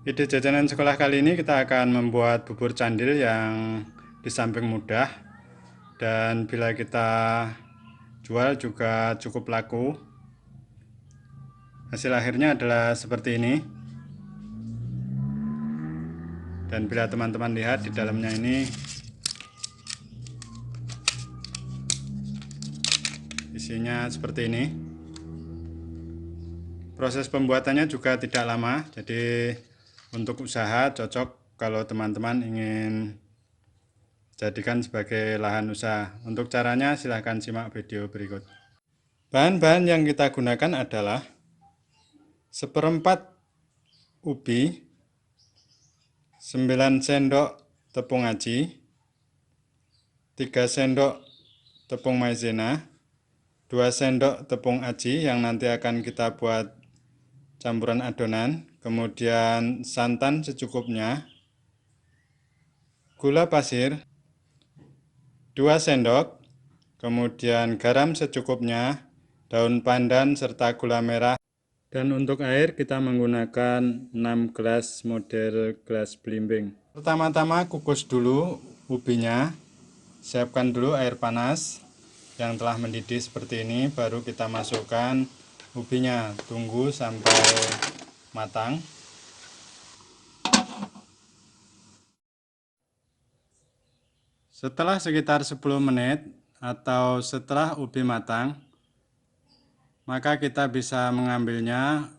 Ide jajanan sekolah kali ini kita akan membuat bubur candil yang di samping mudah dan bila kita jual juga cukup laku. Hasil akhirnya adalah seperti ini. Dan bila teman-teman lihat di dalamnya ini isinya seperti ini. Proses pembuatannya juga tidak lama, jadi untuk usaha cocok kalau teman-teman ingin jadikan sebagai lahan usaha. Untuk caranya silahkan simak video berikut. Bahan-bahan yang kita gunakan adalah seperempat ubi, 9 sendok tepung aci, 3 sendok tepung maizena, 2 sendok tepung aci yang nanti akan kita buat campuran adonan, kemudian santan secukupnya, gula pasir 2 sendok, kemudian garam secukupnya, daun pandan serta gula merah. Dan untuk air kita menggunakan 6 gelas model gelas belimbing. Pertama-tama kukus dulu ubinya, siapkan dulu air panas yang telah mendidih seperti ini, baru kita masukkan ubinya, tunggu sampai matang. Setelah sekitar 10 menit atau setelah ubi matang, maka kita bisa mengambilnya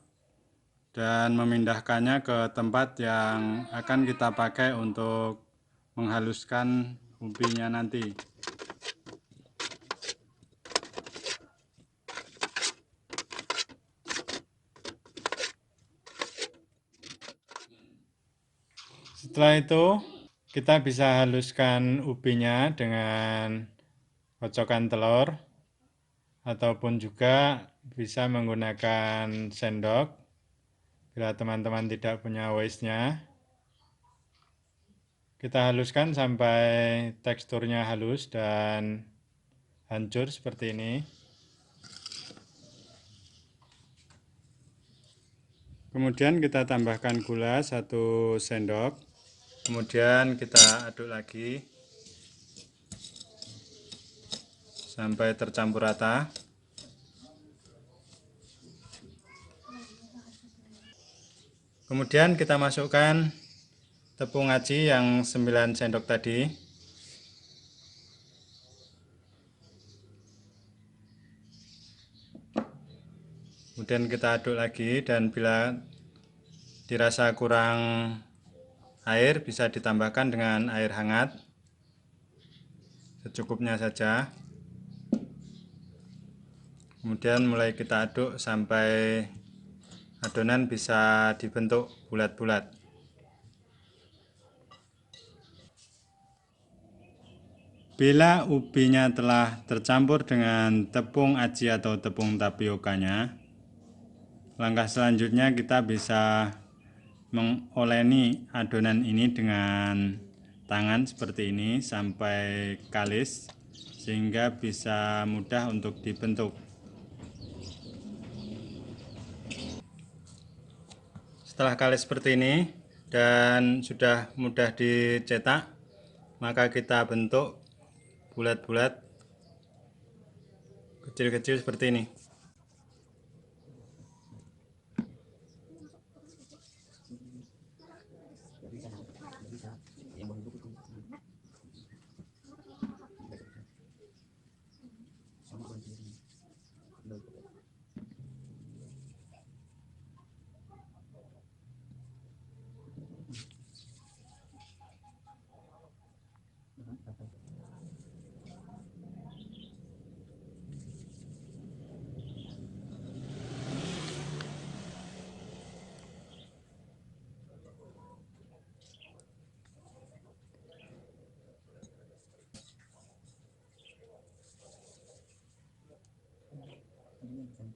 dan memindahkannya ke tempat yang akan kita pakai untuk menghaluskan ubinya nanti. Setelah itu kita bisa haluskan ubinya dengan kocokan telur ataupun juga bisa menggunakan sendok bila teman-teman tidak punya whisk-nya. Kita haluskan sampai teksturnya halus dan hancur seperti ini. Kemudian kita tambahkan gula 1 sendok. Kemudian kita aduk lagi sampai tercampur rata. Kemudian kita masukkan tepung aci yang 9 sendok tadi. Kemudian kita aduk lagi, dan bila dirasa kurang air bisa ditambahkan dengan air hangat secukupnya saja. Kemudian mulai kita aduk sampai adonan bisa dibentuk bulat-bulat. Bila ubinya telah tercampur dengan tepung aci atau tepung tapiokanya, langkah selanjutnya kita bisa mengoleni adonan ini dengan tangan seperti ini sampai kalis sehingga bisa mudah untuk dibentuk. Setelah kalis seperti ini dan sudah mudah dicetak, maka kita bentuk bulat-bulat kecil-kecil seperti ini.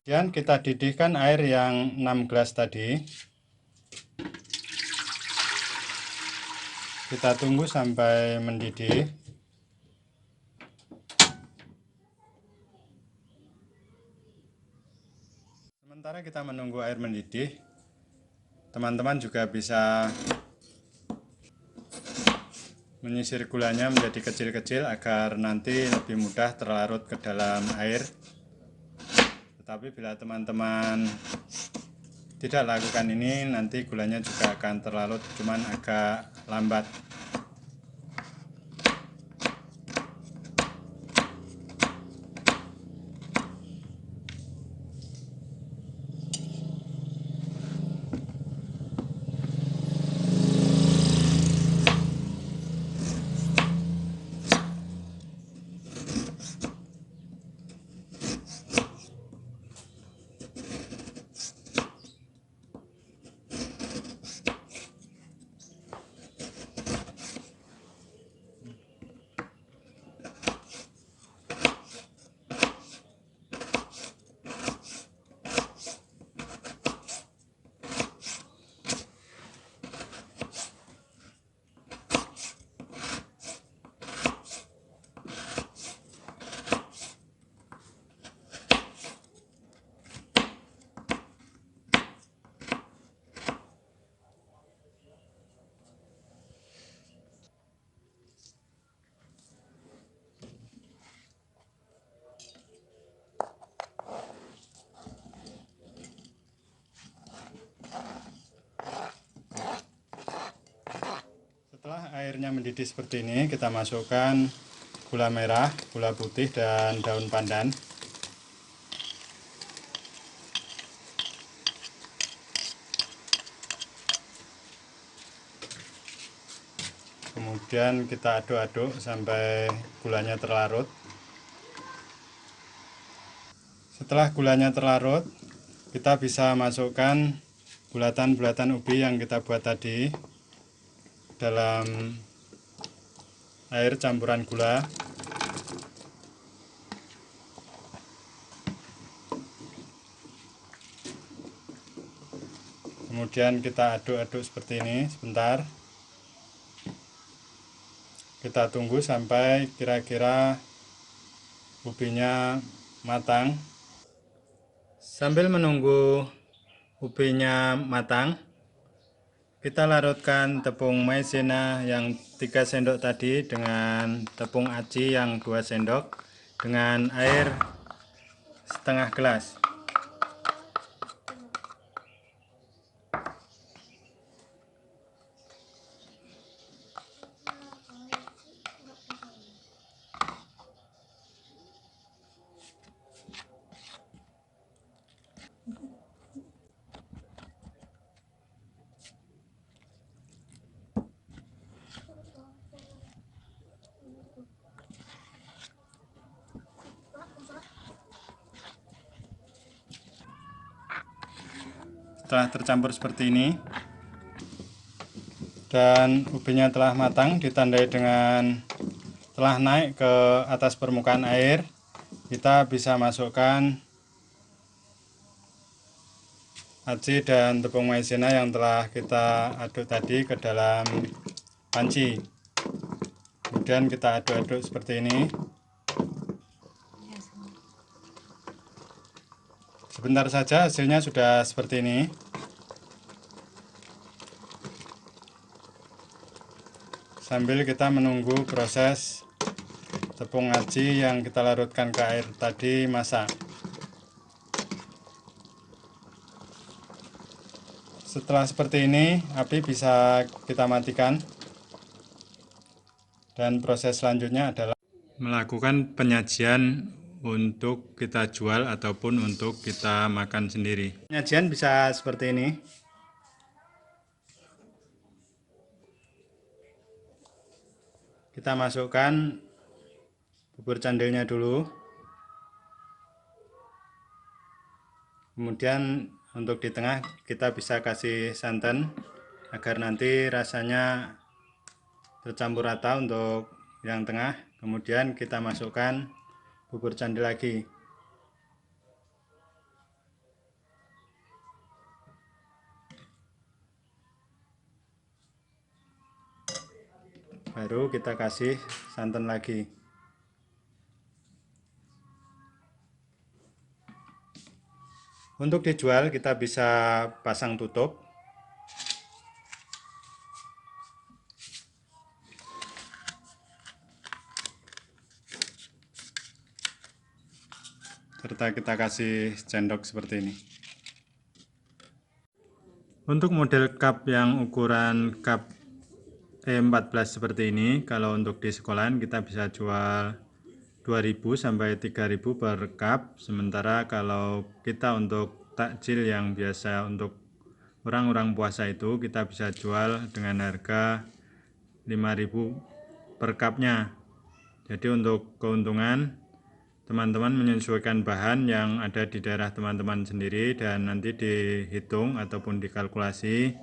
Kemudian kita didihkan air yang 6 gelas tadi. Kita tunggu sampai mendidih. Sementara kita menunggu air mendidih, Teman-teman juga bisa menyisir gulanya menjadi kecil-kecil agar nanti lebih mudah terlarut ke dalam air. Tetapi bila teman-teman tidak lakukan ini, nanti gulanya juga akan terlarut, cuman agak lambat. Setelah airnya mendidih seperti ini, kita masukkan gula merah, gula putih, dan daun pandan. Kemudian kita aduk-aduk sampai gulanya terlarut. Setelah gulanya terlarut, kita bisa masukkan bulatan-bulatan ubi yang kita buat tadi dalam air campuran gula. Kemudian kita aduk-aduk seperti ini sebentar. Kita tunggu sampai kira-kira ubinya matang. Sambil menunggu ubinya matang, kita larutkan tepung maizena yang 3 sendok tadi dengan tepung aci yang 2 sendok dengan air setengah gelas. Setelah tercampur seperti ini dan ubinya telah matang, ditandai dengan telah naik ke atas permukaan air, kita bisa masukkan aci dan tepung maizena yang telah kita aduk tadi ke dalam panci. Kemudian kita aduk-aduk seperti ini. Sebentar saja hasilnya sudah seperti ini. Sambil kita menunggu proses tepung aci yang kita larutkan ke air tadi masak. Setelah seperti ini, api bisa kita matikan. Dan proses selanjutnya adalah melakukan penyajian untuk kita jual ataupun untuk kita makan sendiri. Penyajian bisa seperti ini. Kita masukkan bubur candilnya dulu. Kemudian untuk di tengah kita bisa kasih santan agar nanti rasanya tercampur rata untuk yang tengah. Kemudian kita masukkan bubur candil lagi. Baru kita kasih santan lagi. Untuk dijual kita bisa pasang tutup serta kita kasih sendok seperti ini. Untuk model cup yang ukuran cup E14 seperti ini, kalau untuk di sekolahan kita bisa jual 2.000 sampai 3.000 per cup. Sementara kalau kita untuk takjil yang biasa untuk orang-orang puasa itu, kita bisa jual dengan harga 5.000 per cupnya. Jadi untuk keuntungan, teman-teman menyesuaikan bahan yang ada di daerah teman-teman sendiri dan nanti dihitung ataupun dikalkulasi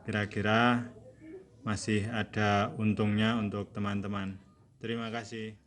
kira-kira masih ada untungnya untuk teman-teman. Terima kasih.